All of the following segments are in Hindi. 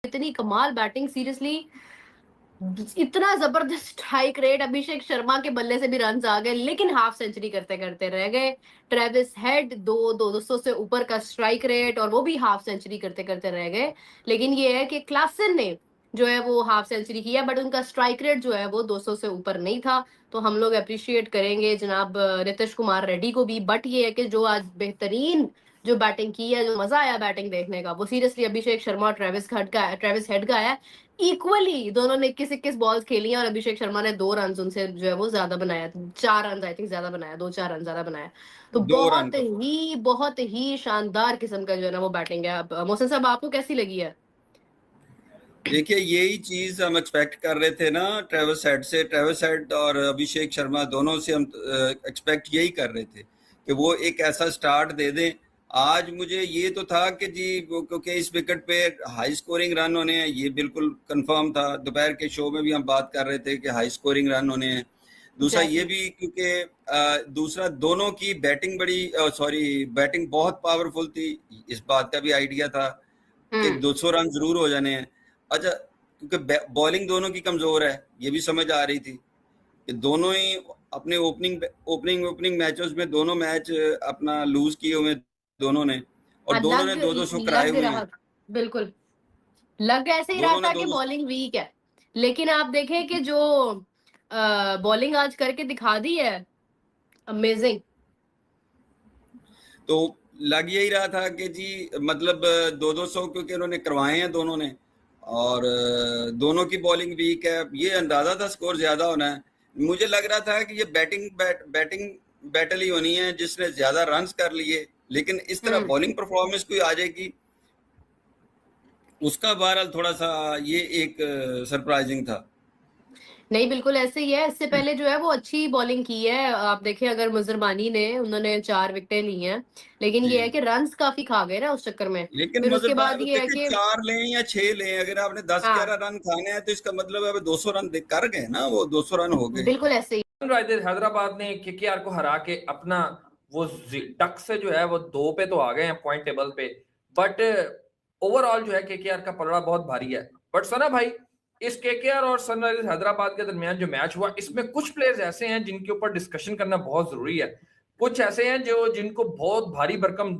इतनी कमाल बैटिंग, सीरियसली इतना जबरदस्त स्ट्राइक रेट, अभिषेक शर्मा के बल्ले से भी रन आ गए, लेकिन हाफ सेंचुरी करते करते रह गए। ट्रेविस हेड 200 से ऊपर का स्ट्राइक रेट, और वो भी हाफ सेंचुरी करते करते रह गए। लेकिन ये है कि क्लासन ने जो है वो हाफ सेंचुरी किया, बट उनका स्ट्राइक रेट जो है वो 200 से ऊपर नहीं था। तो हम लोग अप्रिशिएट करेंगे जनाब नीतीश कुमार रेड्डी को भी। बट ये है कि जो आज बेहतरीन जो बैटिंग की है, जो मजा आया बैटिंग देखने का, वो सीरियसली अभिषेक शर्मा और ट्रेविस हेड का है। इक्वली दोनों ने 21-21 बॉल्स खेली हैं, और अभिषेक शर्मा ने 2 रन उनसे जो है वो ज्यादा बनाया, 4 रन आई थिंक ज्यादा बनाया, 2-4 रन ज्यादा बनाया। तो 2 रन बहुत ही शानदार किस्म का जो है ना वो बैटिंग है। अब मोहसिन साहब, आपको कैसी लगी है? देखिए, यही चीज हम एक्सपेक्ट कर रहे थे ना ट्रेविस हेड से। ट्रेविस हेड और अभिषेक शर्मा दोनों से हम एक्सपेक्ट यही कर रहे थे कि वो एक ऐसा स्टार्ट दे दें। आज मुझे ये तो था कि जी क्योंकि इस विकेट पे हाई स्कोरिंग रन होने हैं, ये बिल्कुल कंफर्म था। दोपहर के शो में भी हम बात कर रहे थे कि हाई स्कोरिंग रन होने हैं। दूसरा ये भी क्योंकि दूसरा दोनों की बैटिंग बैटिंग बहुत पावरफुल थी। इस बात का भी आइडिया था कि 200 रन जरूर हो जाने हैं। अच्छा, क्योंकि बॉलिंग दोनों की कमजोर है, ये भी समझ आ रही थी कि दोनों ही अपने ओपनिंग मैचेस में दोनों मैच अपना लूज किए हुए दोनों ने, और दोनों ने 200 कराए हुए हैं। बिल्कुल लग ऐसे ही रहा था कि बॉलिंग वीक है, लेकिन आप देखें कि जो बॉलिंग आज करके दिखा दी है, अमेजिंग। तो लग यही रहा था कि जी मतलब 200 क्योंकि उन्होंने करवाए हैं दोनों ने, और दोनों की बॉलिंग वीक है, ये अंदाजा था स्कोर ज्यादा होना है। मुझे लग रहा था कि ये बैटिंग बैटल ही होनी है, जिसने ज्यादा रन्स कर लिए। लेकिन इस तरह बॉलिंग परफॉर्मेंस कोई आ जाएगी उसका बहरहाल थोड़ा सा ये एक सरप्राइजिंग था। नहीं, बिल्कुल ऐसे ही है। इससे पहले जो है वो अच्छी बॉलिंग की है। आप देखें, अगर मुजरबानी ने, उन्होंने 4 विकेटें ली हैं, लेकिन ये है कि रन्स काफी खा गए ना उस चक्कर में। लेकिन फिर उसके बाद ये है देखिए, कि 4 लें या 6 लें, अगर आपने 10-11 रन खाने हैं तो इसका मतलब है 200 रन कर गए ना, वो 200 रन हो गए। बिल्कुल ऐसे ही। सनराइजर्स हैदराबाद ने केकेआर को हरा के अपना वो टक से जो है वो 2 पे तो आ गए हैं पॉइंट टेबल पे। बट ओवरऑल जो है केकेआर का पलड़ा बहुत भारी है। बट सना भाई, इस केकेआर और सनराइजर्स हैदराबाद के दरमियान जो मैच हुआ, इसमें कुछ प्लेयर्स ऐसे हैं जिनके ऊपर डिस्कशन करना बहुत जरूरी है। कुछ ऐसे हैं जो जिनको बहुत भारी रकम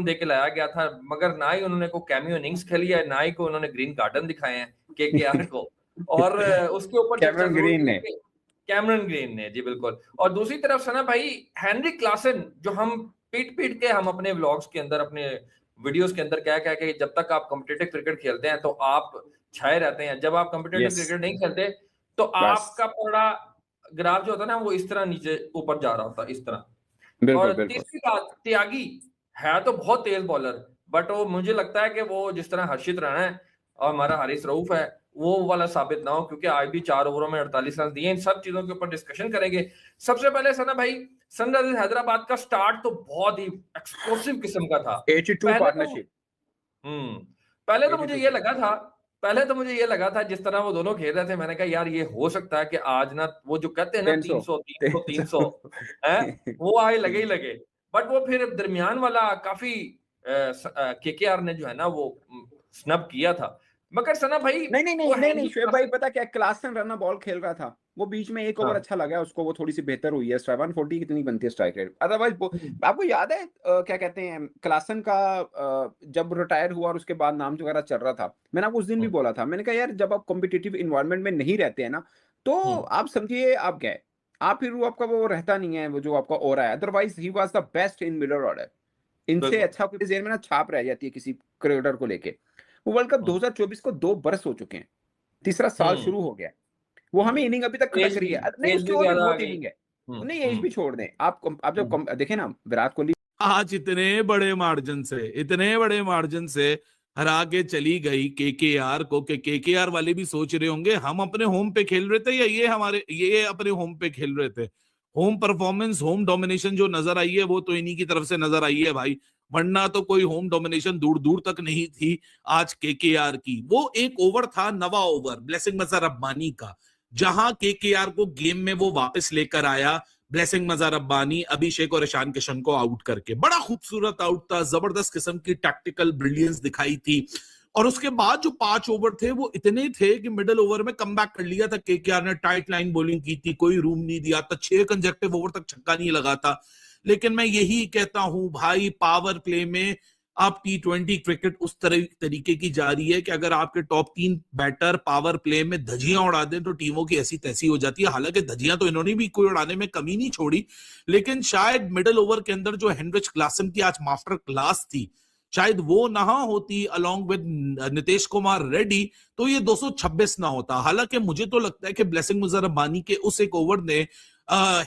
दे के लाया गया था, मगर ना ही उन्होंने को कैमियो इनिंग्स खेली है, ना ही को उन्होंने ग्रीन गार्डन दिखाए हैं केकेआर को। और उसके ऊपर कैमरन ग्रीन ने जी बिल्कुल। और दूसरी तरफ सना भाई, हेनरी क्लासन, जो हम पीट के हम अपने व्लॉग्स के अंदर, अपने वीडियोस के अंदर कह के जब तक आप कॉम्पिटिटिव क्रिकेट खेलते हैं तो आप छाए रहते हैं, जब आप कॉम्पिटिटिव क्रिकेट नहीं खेलते तो आपका पूरा ग्राफ जो होता है ना वो इस तरह नीचे ऊपर जा रहा होता है, इस तरह। और तीसरी बात, त्यागी है तो बहुत तेज बॉलर, बट वो मुझे लगता है कि वो जिस तरह हर्षित राणा है और हमारा हारिस रऊफ है वो वाला साबित ना हो, क्योंकि आज भी 4 ओवरों में 48 रन दिए। इन सब चीजों के ऊपर डिस्कशन करेंगे। सबसे पहले सना भाई, सनराइजर्स हैदराबाद का स्टार्ट तो बहुत ही एक्सप्लोसिव किस्म का था। पहले तो मुझे ये लगा था जिस तरह वो दोनों खेल रहे थे, मैंने कहा यार ये हो सकता है कि आज ना वो जो कहते हैं ना 300 है वो आए लगे ही लगे। बट वो फिर दरमियान वाला काफी केकेआर ने जो है ना वो स्नब किया था। मगर सना भाई नहीं शुएब भाई, पता क्या, क्लासन रन बॉल खेल रहा था, वो बीच में एक ओवर अच्छा लगा उसको, वो थोड़ी सी बेहतर हुई है। 740 कितनी बनती है स्ट्राइक रेट। अदरवाइज आपको याद है क्या कहते हैं, क्लासन का जब रिटायर हुआ और उसके बाद नाम वगैरह चल रहा था, मैंने आपको उस दिन भी बोला था, मैंने कहा यार जब आप कॉम्पिटिटिव इन्वायरमेंट में नहीं रहते हैं ना, तो आप समझिए आप गए, आप फिर वो आपका वो रहता नहीं है, वो जो आपका ओरा है। Otherwise he was the best in middle order. इनसे अच्छा कोई जेल में ना छाप रह जाती है किसी क्रिकेटर को लेके। वो वर्ल्ड कप 2024 को 2 बरस हो चुके हैं, तीसरा साल शुरू हो गया, वो हमें इनिंग अभी तक खटक रही है। नहीं, उसकी और भी बहुत इनिंग है, नहीं एज भी छोड़ दें आप जब देखें ना, विराट कोहली आज इतने बड़े मार्जिन से हरा के चली गई केकेआर को, के केकेआर वाले भी सोच रहे होंगे हम अपने होम पे खेल रहे थे या ये अपने होम पे खेल रहे थे। होम परफॉर्मेंस, होम डोमिनेशन जो नजर आई है वो तो इन्हीं की तरफ से नजर आई है भाई, वरना तो कोई होम डोमिनेशन दूर दूर तक नहीं थी आज केकेआर की। वो एक ओवर था, नवा ओवर ब्लेसिंग मजहर रब्बानी का, जहां केकेआर को गेम में वो वापस लेकर आया ब्लेसिंग मजहर रब्बानी, अभिषेक और ईशान किशन को आउट करके। बड़ा खूबसूरत आउट था, जबरदस्त किस्म की टैक्टिकल ब्रिलियंस दिखाई थी। और उसके बाद जो 5 ओवर थे वो इतने थे कि मिडिल ओवर में कमबैक कर लिया था केकेआर ने, टाइट लाइन बॉलिंग की थी, कोई रूम नहीं दिया था, 6 कंसेक्टिव ओवर तक छक्का नहीं लगा था। लेकिन मैं यही कहता हूं भाई, पावर प्ले में अब T20 क्रिकेट उस तरीके की जा रही है कि अगर आपके टॉप 3 बैटर पावर प्ले में धजियां उड़ा दें तो टीमों की ऐसी तैसी हो जाती है। हालांकि धजियां तो इन्होंने भी कोई उड़ाने में कमी नहीं छोड़ी, लेकिन शायद मिडिल ओवर के अंदर जो हेनरिच क्लासन की आज मास्टर क्लास थी, शायद वो ना होती अलोंग विद नीतीश कुमार रेड्डी, तो ये 226 ना होता। हालांकि मुझे तो लगता है कि ब्लेसिंग मुजर रब्बानी के उस एक ओवर ने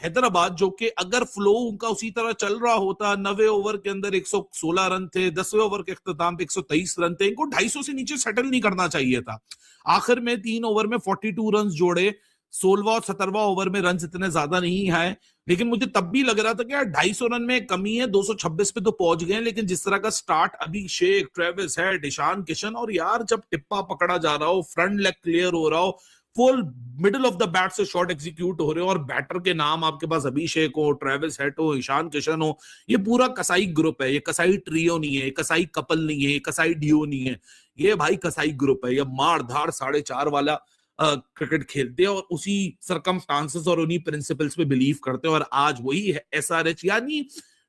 हैदराबाद, जो कि अगर फ्लो उनका उसी तरह चल रहा होता, 90 ओवर के अंदर 116 रन थे, 10वें ओवर के अख्ताम पे 123 रन थे, इनको 250 से नीचे सेटल नहीं करना चाहिए था। आखिर में 3 ओवर में 42 रन जोड़े, 16वां और 17वां ओवर में रन इतने ज्यादा नहीं आए, लेकिन मुझे तब भी लग रहा था कि यार 250 रन में कमी है, 226 पे तो पहुंच गए। लेकिन जिस तरह का स्टार्ट अभिषेक, ट्रेविस हेड, ईशान किशन, और यार जब टिप्पा पकड़ा जा रहा हो, फ्रंट लेग क्लियर हो रहा हो, full middle of the bat से शॉट एग्जीक्यूट हो रहे हो, और बैटर के नाम आपके पास अभिषेक हो, ट्रेविस हेड हो, ईशान किशन हो, ये पूरा कसाई ग्रुप है, ये कसाई ट्रियो नहीं है, ये कसाई कपल नहीं है, ये कसाई डियो नहीं है, ये भाई कसाई ग्रुप है। ये मार धाड़ 4.5 वाला क्रिकेट खेलते हैं और उसी सरकमस्टांसेस और उन्हीं प्रिंसिपल्स पे बिलीव करते हैं। और आज वही है SRH, यानी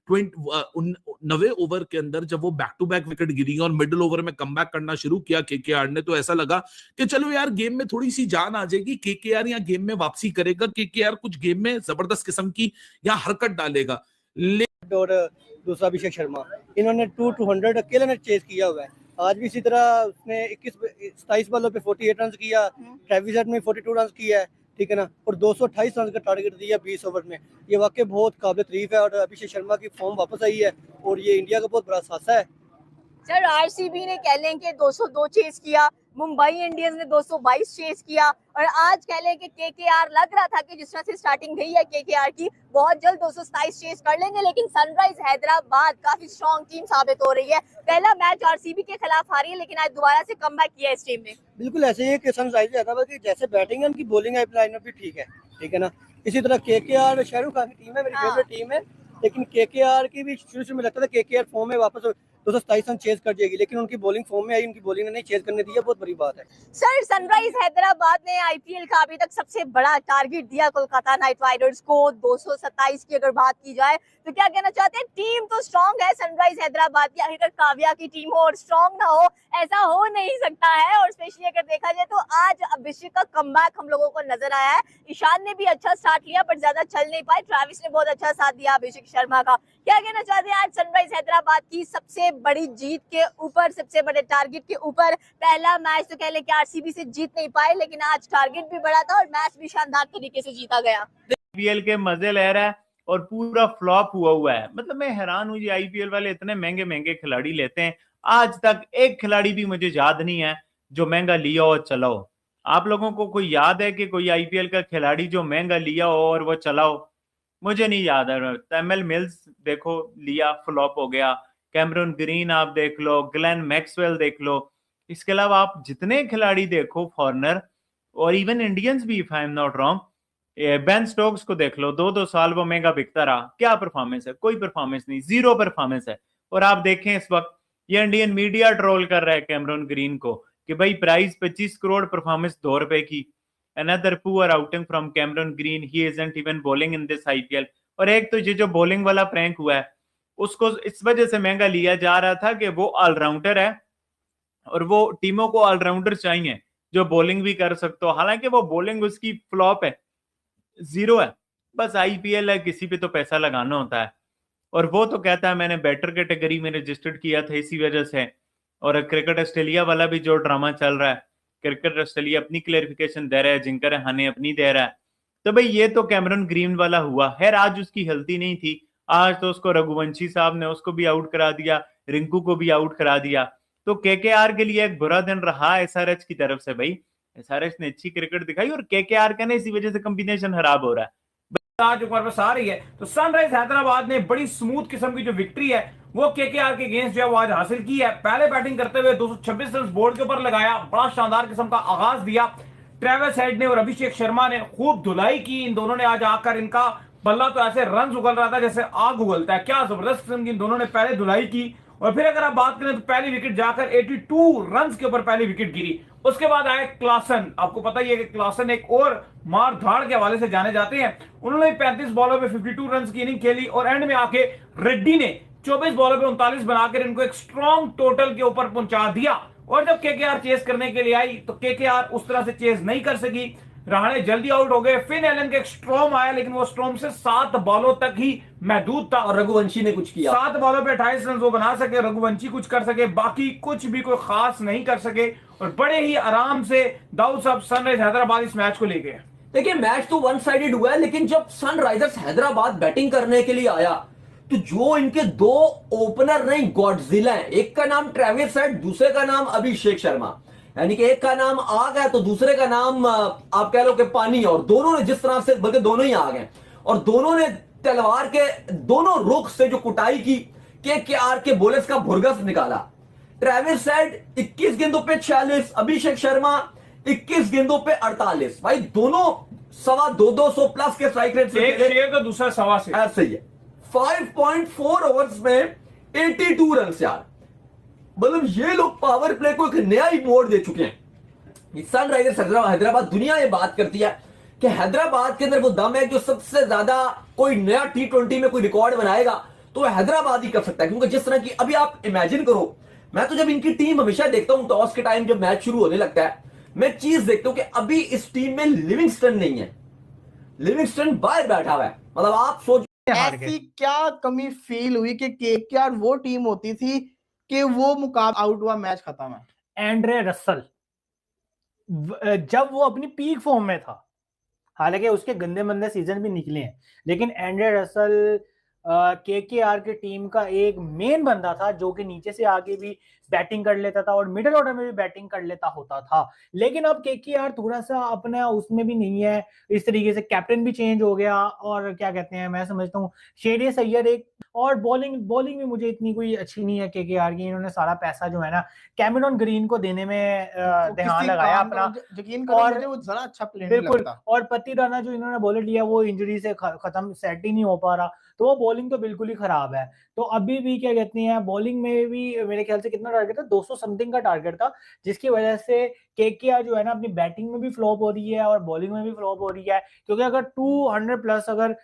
90 ओवर के अंदर जब वो बैक टू बैक विकेट गिरी और मिडिल ओवर में कमबैक करना शुरू किया केकेआर ने, तो ऐसा लगा कि चलो यार गेम में थोड़ी सी जान आ जाएगी, केकेआर या गेम में वापसी करेगा, केकेआर कुछ गेम में जबरदस्त किस्म की या हरकत डालेगा। और दूसरा अभिषेक शर्मा, इन्होंने 200 अकेले ने चेस किया हुआ है। आज भी इसी तरह उसने 27 बॉलों पे 48 रन किया, ट्रेविस हेड ने 42 रन किया है, ठीक है ना, और 228 रन का टारगेट दिया 20 ओवर में। ये वाकई बहुत काबिल तारीफ है और अभिषेक शर्मा की फॉर्म वापस आई है और ये इंडिया का बहुत बड़ा सासा है। सर आरसीबी ने कह लें कि 202 चेस किया, मुंबई इंडियंस ने 222 चेस किया, और आज कह लें कि केकेआर लग रहा था कि जिस तरह से स्टार्टिंग गई है केकेआर की, बहुत जल्द 227 चेस कर लेंगे, लेकिन सनराइज हैदराबाद काफी स्ट्रॉन्ग टीम साबित हो रही है। पहला मैच आरसीबी के खिलाफ हारी है, लेकिन आज दोबारा से कमबैक किया इस टीम ने। बिल्कुल ऐसे ही है कि सनराइज हैदराबाद की जैसे बैटिंग है, उनकी बॉलिंग लाइनअप भी ठीक है ना। इसी तरह केकेआर शाहरुख खान की टीम है, मेरी फेवरेट टीम है, लेकिन केकेआर की भी शुरू में लगता था केकेआर फॉर्म में वापस 227 रन चेज कर जाएगी, लेकिन उनकी बॉलिंग फॉर्म में आई, उनकी बॉलिंग ने नहीं चेज करने दिया, बहुत बड़ी बात है। सर सनराइज हैदराबाद ने आईपीएल का अभी तक सबसे बड़ा टारगेट दिया कोलकाता नाइट राइडर्स को, 227 की अगर बात की जाए तो क्या कहना चाहते हैं? टीम तो स्ट्रॉन्ग है सनराइज हैदराबाद की, अगर काव्या की टीम हो और स्ट्रॉन्ग ना हो, ऐसा हो नहीं सकता है। और स्पेशली अगर देखा जाए तो आज अभिषेक का कमबैक हम लोगों को नजर आया है। ईशान ने भी अच्छा स्टार्ट लिया पर ज्यादा चल नहीं पाए, ट्रेविस ने बहुत अच्छा साथ दिया अभिषेक शर्मा का। क्या कहना चाहते हैं आज सनराइज हैदराबाद की सबसे बड़ी जीत के ऊपर, सबसे बड़े टारगेट के ऊपर? पहला मैच तो कह ले कि आरसीबी से जीत नहीं पाए, लेकिन आज टारगेट भी बड़ा था और मैच भी शानदार तरीके से जीता गया। आईपीएल के मजे ले रहा है और पूरा फ्लॉप हुआ है। मतलब मैं हैरान हूँ, ये आईपीएल वाले इतने महंगे महंगे खिलाड़ी लेते हैं, आज तक एक खिलाड़ी भी मुझे याद नहीं है जो महंगा लिया और चला हो। आप लोगों को कोई याद है कि कोई आईपीएल का खिलाड़ी जो महंगा लिया हो और वो चला हो? मुझे नहीं याद है। तैमल मिल्स देखो, लिया, फ्लॉप हो गया। कैमरून ग्रीन आप देख लो, ग्लेन मैक्सवेल देख लो, इसके अलावा आप जितने खिलाड़ी देखो फॉरनर और इवन इंडियंस भी, if I am not wrong, Ben Stokes को देख लो, 2-2 साल वो महंगा बिकता रहा, क्या परफॉर्मेंस है? कोई परफॉर्मेंस नहीं, जीरो परफॉर्मेंस है। और आप देखें इस वक्त ये इंडियन मीडिया ट्रोल कर रहा है कैमरून ग्रीन को कि भाई प्राइस 25 करोड़, परफॉर्मेंस 2 रुपए की। Another poor outing from Cameron Green, he isn't even bowling in this IPL. और एक तो ये जो बॉलिंग वाला प्रैंक हुआ है, उसको इस वजह से महंगा लिया जा रहा था कि वो ऑलराउंडर है और वो टीमों को ऑलराउंडर चाहिए जो बॉलिंग भी कर सकते हो। हालांकि वो बॉलिंग उसकी फ्लॉप है, जीरो है। बस आईपीएल है, किसी पे तो पैसा लगाना होता है। और वो तो कहता है मैंने बैटर कैटेगरी में रजिस्टर्ड किया था इसी वजह से। और क्रिकेट ऑस्ट्रेलिया वाला भी जो ड्रामा चल रहा है, क्रिकेट ऑस्ट्रेलिया अपनी क्लेरिफिकेशन दे रहा है, जिंकर हने अपनी दे रहा है। तो भाई ये तो कैमरून ग्रीन वाला हुआ। खैर आज उसकी गलती नहीं थी, आज तो उसको रघुवंशी साहब ने उसको भी आउट करा दिया, रिंकू को भी आउट करा दिया। तो केकेआर के लिए एक बुरा दिन रहा एसआरएच की तरफ से। भाई एसआरएच ने अच्छी क्रिकेट दिखाई और केकेआर का ना इसी वजह से कंबिनेशन खराब हो रहा है। आज वापस आ रही है तो सनराइज हैदराबाद ने बड़ी स्मूथ किस्म की जो विक्ट्री है वो केकेआर के अगेंस्ट जो है वो आज हासिल की है। पहले बैटिंग करते हुए 226 रन बोर्ड के ऊपर लगाया, बड़ा शानदार किस्म का आगाज दिया। ट्रेविस हेड ने और अभिषेक शर्मा ने खूब धुलाई की। इन दोनों ने आज आकर, इनका बल्ला तो ऐसे रन उगल रहा था जैसे आग उगलता है, क्या जबरदस्त किस्म की इन दोनों ने पहले धुलाई की और फिर अगर आप बात करें तो पहली विकेट जाकर 82 रन के ऊपर पहली विकेट गिरी। उसके बाद आए क्लासन। आपको पता ही है कि क्लासन एक और मार धाड़ के हवाले से जाने जाते हैं। उन्होंने 35 बॉलों पे 52 रन की इनिंग खेली और एंड में आके रेड्डी ने 24 बॉलों पे 39 बनाकर इनको एक स्ट्रॉन्ग टोटल के ऊपर पहुंचा दिया। और जब केकेआर चेस करने के लिए आई तो केकेआर उस तरह से चेस नहीं कर सकी, रहाणे जल्दी आउट हो गए। फिन एलन का एक स्ट्रॉम आया लेकिन वो स्ट्रॉम से 7 बॉलों तक ही महदूद था और रघुवंशी ने कुछ किया। 7 बॉलों पे 28 रन वो बना सके, रघुवंशी कुछ कर सके, बाकी कुछ भी कोई खास नहीं कर सके और बड़े ही आराम से दाऊद साहब सनराइज हैदराबाद इस मैच को ले गए। देखिए मैच तो वन साइडेड हुआ है, लेकिन जब सनराइजर्स हैदराबाद बैटिंग करने के लिए आया तो जो इनके 2 ओपनर नहीं गॉडजिला है, एक का नाम ट्रेविस हेड, दूसरे का नाम अभिषेक शर्मा, यानी कि एक का नाम आग है तो दूसरे का नाम आप कह लो कि पानी, और दोनों ने जिस तरह से, बल्कि दोनों ही आग हैं और दोनों ने तलवार के दोनों रुख से जो कुटाई की केकेआर के बॉलर्स का भुरगस निकाला। ट्रेविस हेड 21 गेंदों पे 46, अभिषेक शर्मा 21 गेंदों पे 48। भाई दोनों 250 प्लस के स्ट्राइक रेट से, एक शेर तो दूसरा सवा से, ऐसे ही है। 5.4 ओवर्स में 82 रन यार, मतलब ये लोग पावर प्ले को एक नया ही मोड़ दे चुके हैं। सनराइजर्स हैदराबाद, दुनिया ये बात करती है कि हैदराबाद के अंदर वो दम है जो सबसे ज्यादा कोई नया T20 में कोई रिकॉर्ड बनाएगा तो वह हैदराबाद ही कर सकता है। क्योंकि जिस तरह की अभी आप इमेजिन करो, मैं तो जब इनकी टीम हमेशा देखता हूं टॉस के टाइम जब मैच शुरू होने लगता है, मैं चीज देखता हूं कि अभी इस टीम में लिविंगस्टन नहीं है, लिविंगस्टन बाहर बैठा हुआ है। मतलब आप सोच ऐसी क्या कमी फील हुई कि केकेआर वो टीम होती थी कि वो मुकाबला आउट हुआ, मैच खत्म है। एंड्रे रसल जब वो अपनी पीक फॉर्म में था, हालांकि उसके गंदे मंदे सीजन भी निकले हैं, लेकिन एंड्रे रसल केकेआर की टीम का एक मेन बंदा था जो कि नीचे से आगे भी बैटिंग कर लेता था और मिडिल ऑर्डर में भी बैटिंग कर लेता होता था। लेकिन अब केकेआर थोड़ा सा अपना उसमें भी नहीं है, इस तरीके से कैप्टन भी चेंज हो गया और क्या कहते हैं, मैं समझता हूँ शेरियस अय्यर एक, और बॉलिंग भी मुझे इतनी कोई अच्छी नहीं है केकेआर की। इन्होंने सारा पैसा जो है ना कैमेरॉन ग्रीन को देने में ध्यान लगाया अपना, यकीन करो मुझे वो जरा अच्छा प्लेयर नहीं बिल्कुल, लगता। और पति राणा जो इन्होंने बॉलर लिया वो इंजरी से खत्म, सेट ही नहीं हो पा रहा, तो वो बॉलिंग तो बिल्कुल ही खराब है। तो अभी भी क्या कहते हैं, बॉलिंग में भी मेरे ख्याल से कितना टारगेट था, 200 समथिंग का टारगेट था, जिसकी वजह से केकेआर जो है ना अपनी बैटिंग में भी फ्लॉप हो रही है और बॉलिंग में भी फ्लॉप हो रही है। क्योंकि अगर 200 प्लस अगर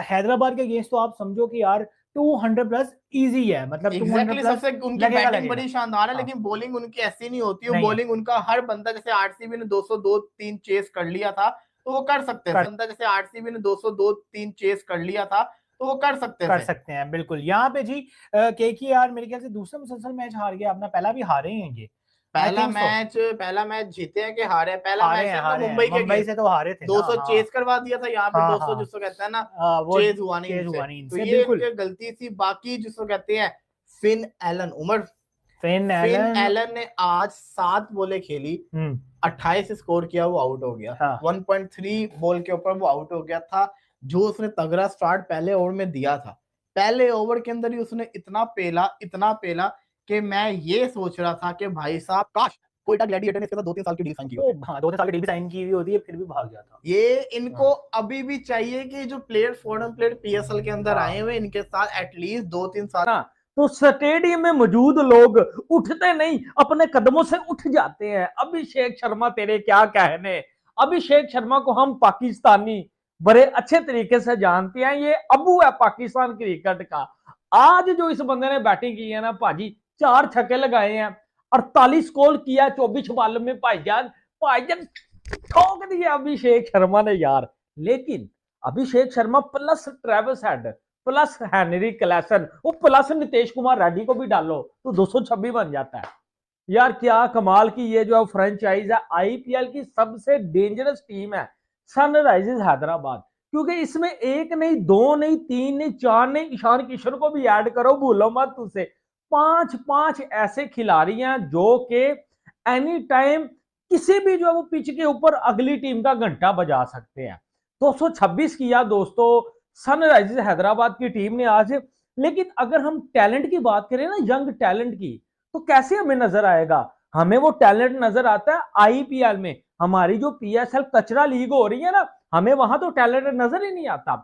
हैदराबाद के अगेंस्ट, तो आप समझो कि यार 200 प्लस इजी है, मतलब एग्जैक्टली सबसे उनकी बैटिंग बड़ी शानदार है, लेकिन बॉलिंग उनकी ऐसी नहीं होती है। बॉलिंग उनका हर बंदा, जैसे आरसीबी ने 202-3 चेस कर लिया था तो वो कर सकते हैं, बंदा जैसे आरसीबी ने 202-3 चेस कर लिया था तो वो कर सकते हैं बिल्कुल। यहाँ पे जी केकेआर मेरे ख्याल से दूसरा मुसलसल मैच हार गया अपना, पहला भी हारे हैं ये, पहला मैच जीते हैं कि हारे हैं? पहला मैच मुंबई से तो हारे थे, 200 चेस करवा दिया था, यहाँ पे 200 जिसको कहते हैं ना चेस हुआ नहीं, तो ये गलती थी। बाकी जिसको कहते हैं फिन एलन ने आज 7 बॉलें खेली, 28 स्कोर किया, वो आउट हो गया। 1.3 बॉल के ऊपर वो आउट हो गया था। जो उसने तगड़ा स्टार्ट पहले ओवर में दिया था, पहले ओवर के अंदर ही उसने इतना पेला कि मैं ये सोच रहा था कि भाई साहब काश कोयटा ग्लैडिएटर ने इसके साथ 2-3 साल की डील साइन की होती। 2-3 साल की डील साइन की हुई होती है, फिर भी भाग जाता। ये इनको अभी भी चाहिए कि जो प्लेयर फॉरेन प्लेयर पीएसएल के अंदर आए हुए, इनके साथ एटलीस्ट 2-3 साल। तो स्टेडियम में मौजूद लोग उठते नहीं, अपने कदमों से उठ जाते हैं। अभिषेक शर्मा तेरे क्या कहने, अभिषेक शर्मा को हम पाकिस्तानी बड़े अच्छे तरीके से जानते हैं, ये अबू है पाकिस्तान क्रिकेट का। आज जो इस बंदे ने बैटिंग की है ना भाजी, 4 छक्के लगाए हैं, 48 स्कोर किया 24 बॉल में, भाईजान ठोक दिए अभिषेक शर्मा ने यार। लेकिन Abhishek Sharma plus Travis Head plus Heinrich Klaasen, वो प्लस नीतीश कुमार रेड्डी को भी डालो तो 226 बन जाता है यार। क्या कमाल की ये जो फ्रेंचाइज है, आईपीएल की सबसे डेंजरस टीम है सनराइजर्स हैदराबाद, क्योंकि इसमें 1 नहीं 2 नहीं 3 नहीं 4 नहीं, ईशान किशन को भी ऐड करो, भूलो मत उसे। 5 ऐसे खिलाड़ी हैं जो कि एनी टाइम किसी भी जो है वो पिच के ऊपर अगली टीम का घंटा बजा सकते हैं। 226 किया दोस्तों सनराइजर्स हैदराबाद की टीम ने आज। लेकिन अगर हम टैलेंट की बात करें ना, यंग टैलेंट की, तो कैसे हमें नजर आएगा? हमें वो टैलेंट नजर आता है आईपीएल में। हमारी जो पीएसएल कचरा लीग हो रही है ना, हमें वहां तो टैलेंट नजर ही नहीं आता।